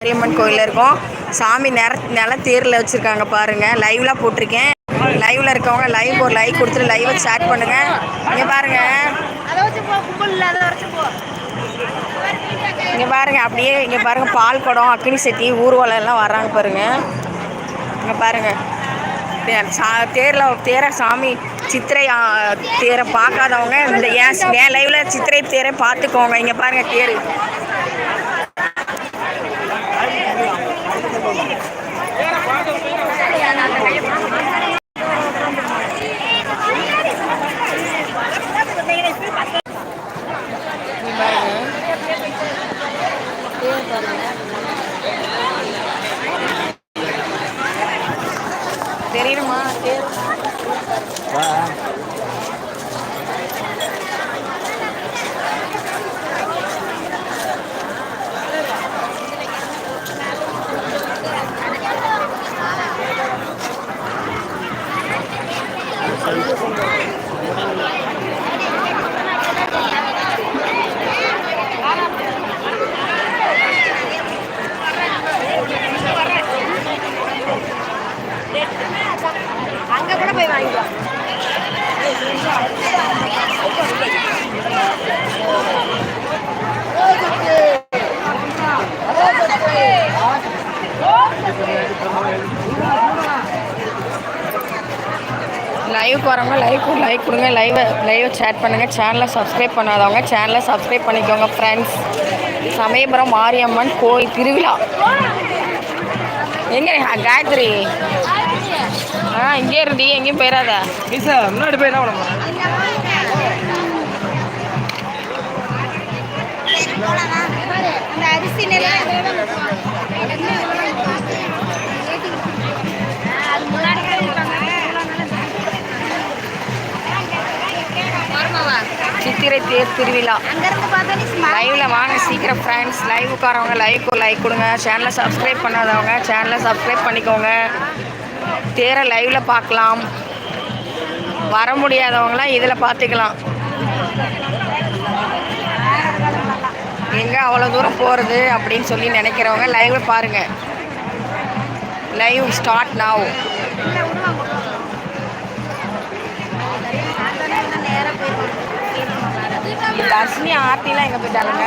மாரியம்மன் கோயிலில் இருக்கோம். சாமி நில தேரில் வச்சுருக்காங்க பாருங்கள். லைவ்லாம் போட்டிருக்கேன். லைவில் இருக்கவங்க லைவ் ஒரு லைக் கொடுத்துட்டு லைவை ஷேர் பண்ணுங்கள். இங்கே பாருங்கள், இங்கே பாருங்கள், அப்படியே இங்கே பாருங்கள், பால் குடம், அக்கினி சட்டி, ஊர்வலம் எல்லாம் வர்றாங்க பாருங்கள். இங்கே பாருங்கள், தேரை சாமி சித்திரை தேரை பார்க்காதவங்க இந்த ஏன் லைவில் சித்திரை தேரை பார்த்துக்கோங்க. இங்கே பாருங்கள் தேர். தெரியுமா தேர்? அங்கே கூட போய் வாங்கிக்கலாம். லைவுக்கு வரவங்க லைக் கொடுங்க. லைவை சேட் பண்ணுங்கள். சேனலை சப்ஸ்கிரைப் பண்ணாதவங்க சேனலை சப்ஸ்கிரைப் பண்ணிக்கோங்க ஃப்ரெண்ட்ஸ். சமயபுரம் மாரியம்மன் கோயில் திருவிழா எங்கே காயத்ரி? இங்கே இருந்தி எங்கேயும் போயிடாத. முன்னாடி போய் என்ன அரிசி சித்திரை தேர் திருவிழா லைவில் வாங்க சீக்கிரம் ஃப்ரெண்ட்ஸ். லைவுக்காரவங்க லைக் கொடுங்க. சேனலை சப்ஸ்கிரைப் பண்ணாதவங்க சேனலை சப்ஸ்கிரைப் பண்ணிக்கோங்க. தேரை லைவில் பார்க்கலாம். வர முடியாதவங்களாம் இதில் பார்த்துக்கலாம். எங்கே அவ்வளோ தூரம் போகிறது அப்படின்னு சொல்லி நினைக்கிறவங்க லைவில் பாருங்கள். Live start now. தர்ஷினி ஆர்த்திலாம் எங்கே போயிட்டாலுங்க?